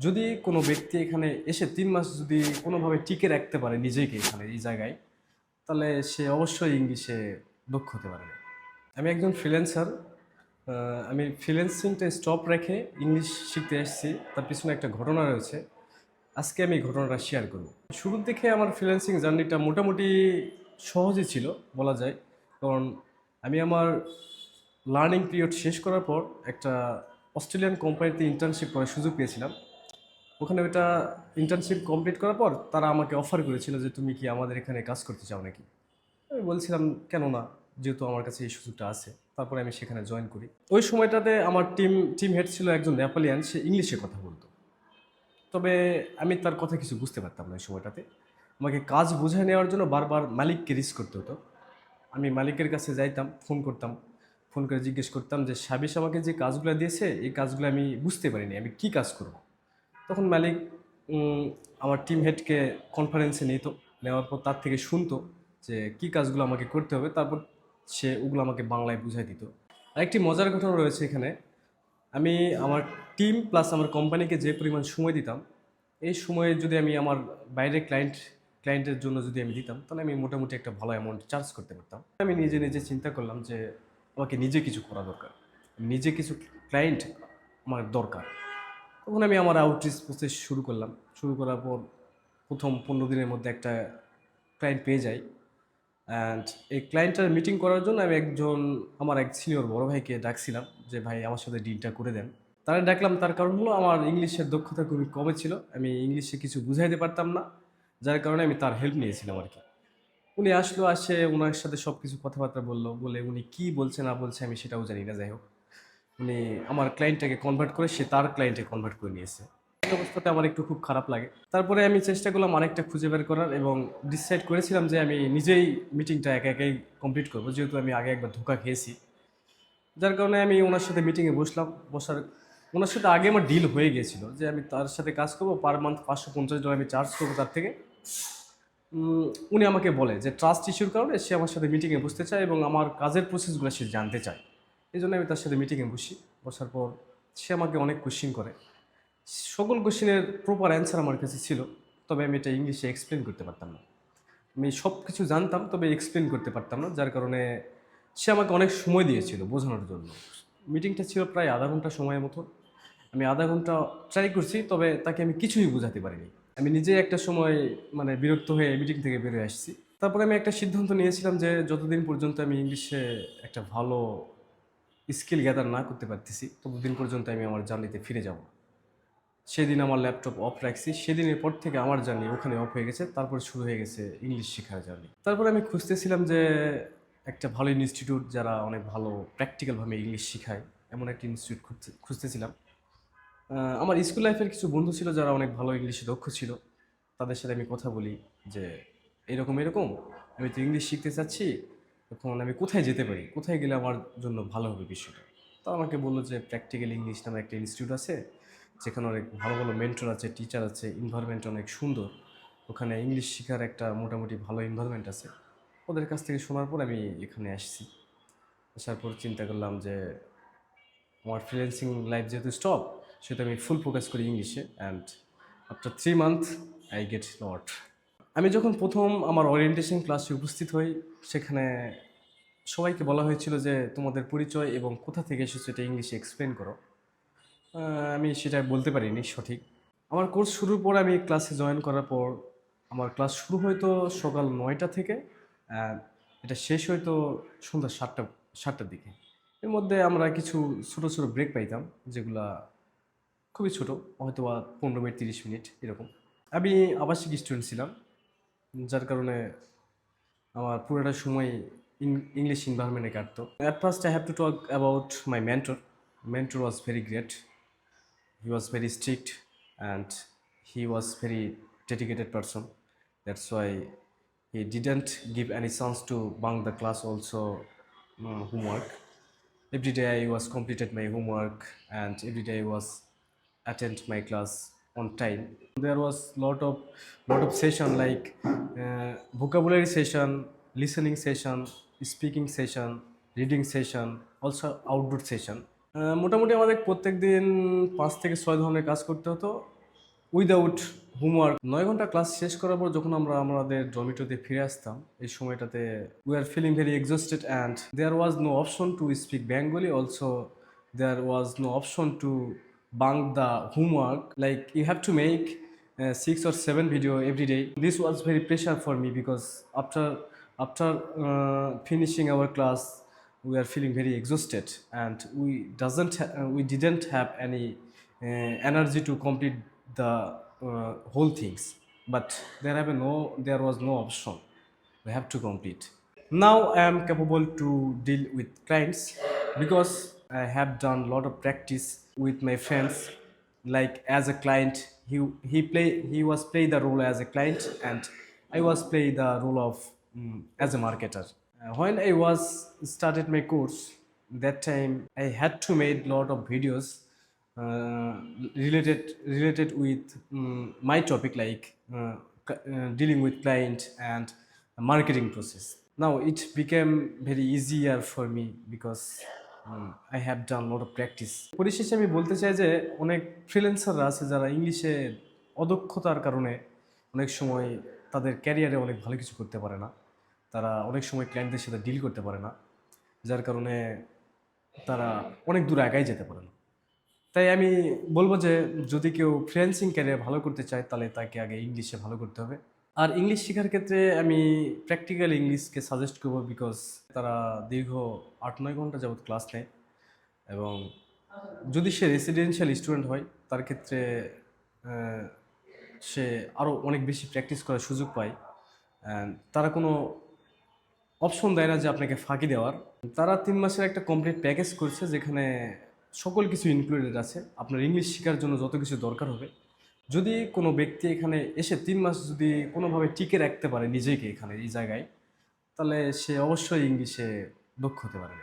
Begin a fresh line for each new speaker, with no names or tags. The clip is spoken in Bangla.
যদি কোনো ব্যক্তি এখানে এসে ৩ মাস যদি কোনোভাবে টিকে রাখতে পারে নিজেকে এখানে এই জায়গায়, তাহলে সে অবশ্যই ইংলিশে দক্ষ হতে পারবে। আমি একজন ফ্রিল্যান্সার। আমি ফ্রিল্যান্সিংটা স্টপ রেখে ইংলিশ শিখতে এসেছি। তার পিছনে একটা ঘটনা রয়েছে। আজকে আমি এই ঘটনাটা শেয়ার করব। শুরুর দিকে আমার ফ্রিল্যান্সিং জার্নিটা মোটামুটি সহজই ছিল বলা যায়। কারণ আমি আমার লার্নিং পিরিয়ড শেষ করার পর একটা অস্ট্রেলিয়ান কোম্পানিতে ইন্টার্নশিপ করার সুযোগ পেয়েছিলাম। ওখানে ওইটা ইন্টার্নশিপ কমপ্লিট করার পর তারা আমাকে অফার করেছিল যে, "তুমি কি আমাদের এখানে কাজ করতে চাও নাকি?" আমি বলছিলাম, "কেন না? যেহেতু আমার কাছে এই সুযোগটা আছে।" তারপরে আমি সেখানে জয়েন করি। ওই সময়টাতে আমার টিম হেড ছিল একজন নেপালিয়ান, সে ইংলিশে কথা বলত। তবে আমি তার কথা কিছু বুঝতে পারতাম না ওই সময়টাতে। আমাকে কাজ বুঝায় নেওয়ার জন্য বারবার মালিককে রিচ করতে হতো। আমি মালিকের কাছে যাইতাম, ফোন করতাম। ফোন করে জিজ্ঞেস করতাম যে, "সাবিস আমাকে যে কাজগুলা দিয়েছে, এই কাজগুলো আমি বুঝতে পারিনি। আমি কি কাজ করব?" তখন মালিক উম আমার টিম হেডকে কনফারেন্সে নিত। নেওয়ার পর তার থেকে শুনতো যে কি কাজগুলো আমাকে করতে হবে। তারপর সে ওগুলো আমাকে বাংলায় বুঝায় দিত। আরেকটি মজার ঘটনা রয়েছে এখানে। আমি আমার টিম প্লাস আমার কোম্পানিকে যে পরিমাণ সময় দিতাম, এই সময়ে যদি আমি আমার বাইরের ক্লায়েন্টের জন্য যদি আমি দিতাম, তাহলে আমি মোটামুটি একটা ভালো অ্যামাউন্ট চার্জ করতে পারতাম। আমি নিজে চিন্তা করলাম যে আমাকে নিজে কিছু করা দরকার। নিজে কিছু ক্লায়েন্ট আমার দরকার। তখন আমি আমার আউটরিচ প্রসেস শুরু করলাম। শুরু করার পর ১ম ১৫ দিনের মধ্যে একটা ক্লায়েন্ট পেয়ে যাই। অ্যান্ড এই ক্লায়েন্টটার মিটিং করার জন্য আমি আমার এক সিনিয়র বড় ভাইকে ডাকছিলাম যে, "ভাই আমার সাথে ডিলটা করে দেন।" তারে ডাকলাম তার কারণ হলো আমার ইংলিশের দক্ষতা খুবই কমে ছিল। আমি ইংলিশে কিছু বুঝাইতে পারতাম না। যার কারণে আমি তার হেল্প নিয়েছিলাম আরকি। উনি আসলো, উনার সাথে সবকিছু কথাবার্তা বলল। বলে উনি কি বলছে না বলছে আমি সেটাও জানি না, যাই হোক। উনি আমার ক্লায়েন্টটাকে কনভার্ট করে সে তার ক্লায়েন্টে কনভার্ট করে নিয়েছে। এই অবস্থাতে আমার একটু খুব খারাপ লাগে। তারপরে আমি চেষ্টা করলাম আরেকটা খুঁজে বের করার এবং ডিসাইড করেছিলাম যে আমি নিজেই মিটিংটা একাই কমপ্লিট করব। যেহেতু আমি আগে একবার ধোঁকা খেয়েছি। যার কারণে আমি উনার সাথে মিটিংয়ে বসলাম। উনার সাথে আগে আমার ডিল হয়ে গিয়েছিল যে আমি তার সাথে কাজ করব। পার মান্থ $৫৫০ আমি চার্জ করব তার থেকে। উম উনি আমাকে বলে যে ট্রাস্ট ইস্যুর কারণে সে আমার সাথে মিটিংয়ে বসতে চায় এবং আমার কাজের প্রসেসগুলো সে জানতে চায়। এজন্য আমি তার সাথে মিটিংয়ে বসি। বসার পর সে আমাকে অনেক কোয়েশ্চেন করে। সকল কোয়েশ্চেনের প্রপার অ্যান্সার আমার কাছে ছিল। তবে আমি এটা ইংলিশে এক্সপ্লেইন করতে পারতাম না। আমি সবকিছু জানতাম তবে এক্সপ্লেইন করতে পারতাম না। যার কারণে সে আমাকে অনেক সময় দিয়েছিল বোঝানোর জন্য। মিটিংটা ছিল প্রায় ০.৫ ঘন্টা সময়ের মতো। আমি ০.৫ ঘন্টা ট্রাই করছি, তবে তাকে আমি কিছুই বোঝাতে পারিনি। আমি নিজেই একটা সময় মানে বিরক্ত হয়ে মিটিং থেকে বের হয়ে আসছি। তারপরে আমি একটা সিদ্ধান্ত নিয়েছিলাম যে যতদিন পর্যন্ত আমি ইংলিশে একটা ভালো স্কিল গ্যাদার না করতে পারতেছি, ততদিন পর্যন্ত আমি আমার জার্নিতে ফিরে যাব। সেদিন আমার ল্যাপটপ অফ রাখছি। সেদিনের পর থেকে আমার জার্নি ওখানে অফ হয়ে গেছে। তারপর শুরু হয়ে গেছে ইংলিশ শেখার জার্নি। তারপরে আমি খুঁজতেছিলাম যে একটা ভালো ইনস্টিটিউট যারা অনেক ভালো প্র্যাকটিক্যালভাবে ইংলিশ শিখায়, এমন একটা ইনস্টিটিউট খুঁজতেছিলাম। আমার স্কুল লাইফের কিছু বন্ধু ছিল যারা অনেক ভালো ইংলিশে দক্ষ ছিল। তাদের সাথে আমি কথা বলি যে, "এরকম, আমি তো ইংলিশ শিখতে চাচ্ছি। এখন আমি কোথায় যেতে পারি? কোথায় গেলে আমার জন্য ভালো হবে বিষয়টা?" তো আমাকে বলল যে, "প্র্যাকটিক্যাল ইংলিশ নামে একটা ইনস্টিটিউট আছে। যেখানে অনেক ভালো মেন্টর আছে, টিচার আছে, এনভায়রনমেন্ট অনেক সুন্দর। ওখানে ইংলিশ শিখার একটা মোটামুটি ভালো এনভায়রনমেন্ট আছে।" ওদের কাছ থেকে শোনার পর আমি এখানে আসছি। আসার পর চিন্তা করলাম যে আমার ফ্রিল্যান্সিং লাইফ যেহেতু স্টপ, সেহেতু আমি ফুল ফোকাস করি ইংলিশে। And after 3 month I get lot. আমি যখন ১ম আমার ওরিয়েন্টেশন ক্লাসে উপস্থিত হই, সেখানে সবাইকে বলা হয়েছিল যে, "তোমাদের পরিচয় এবং কোথা থেকে এসেছো এটা ইংলিশে এক্সপ্লেইন করো।" আমি সেটা বলতে পারিনি সঠিক। আমার কোর্স শুরুর পর আমি ক্লাসে জয়েন করার পর আমার ক্লাস শুরু হইতো সকাল ৯টা থেকে। অ্যান্ড এটা শেষ হইতো সন্ধ্যা ৭টার দিকে। এর মধ্যে আমরা কিছু ছোট ব্রেক পাইতাম, যেগুলা খুবই ছোট, হয়তোবা ১৫ মিনিট ৩০ মিনিট এরকম। আমি আবাসিক স্টুডেন্ট ছিলাম। যার কারণে আমার পুরোটা সময় ইংলিশ এনভায়রনমেন্টে কাটতো। At first I have to talk about my mentor. Mentor was very great. He was very strict and he was very dedicated person. That's why he didn't give any chance to bunk the class also homework. Every day I was completed my homework and every day I was attend my class on time. There was lot of session like vocabulary session, listening session, speaking session, reading session, also outdoor session. মোটামুটি আমাদের প্রত্যেকদিন ৫ থেকে ৬ ধরনের কাজ করতে হতো। Without homework. 9 ঘন্টা ক্লাস শেষ করার পর যখন আমরা আমাদের ডরমিটরিতে ফিরে আসতাম, এই সময়টাতে we are feeling very exhausted and there was no option to speak Bengali, also there was no option to bunk the homework, like you have to make 6 or 7 video every day. This was very pressure for me because after finishing our class we are feeling very exhausted and we didn't have any energy to complete the whole things, but there was no option, we have to complete. Now I am capable to deal with clients because I have done a lot of practice with my friends. Like as a client, he was play the role as a client and I was play the role of as a marketer. When I was started my course, that time I had to make lot of videos uh, related with my topic, like dealing with client and marketing process. Now it became very easier for me because I have done lot of practice. পরিশেষে আমি বলতে চাই যে অনেক ফ্রিল্যান্সাররা আছে যারা ইংলিশে অদক্ষতার কারণে অনেক সময় তাদের ক্যারিয়ারে অনেক ভালো কিছু করতে পারে না, তারা অনেক সময় ক্লায়েন্টদের সাথে ডিল করতে পারে না, যার কারণে তারা অনেক দূর একাই যেতে পারে না। তাই আমি বলবো যে যদি কেউ ফ্রিল্যান্সিং ক্যারিয়ার ভালো করতে চায় তাহলে তাকে আগে ইংলিশে ভালো করতে হবে। আর ইংলিশ শেখার ক্ষেত্রে আমি প্র্যাকটিক্যাল ইংলিশকে সাজেস্ট করবো, বিকজ তারা দীর্ঘ 8-9 ঘন্টা যাবত ক্লাস নেয় এবং যদি সে রেসিডেন্সিয়াল স্টুডেন্ট হয় তার ক্ষেত্রে আহ, সে আরও অনেক বেশি প্র্যাকটিস করার সুযোগ পায়। তারা কোনো অপশন দেয় না যে আপনাকে ফাঁকি দেওয়ার। তারা 3 মাসের একটা কমপ্লিট প্যাকেজ করছে যেখানে সকল কিছু ইনক্লুডেড আছে, আপনার ইংলিশ শেখার জন্য যত কিছু দরকার হবে। যদি কোনো ব্যক্তি এখানে এসে 3 মাস যদি কোনোভাবে টিকে রাখতে পারে নিজেকে এখানে এই জায়গায়, তাহলে সে অবশ্যই ইংলিশে দক্ষ হতে পারবে।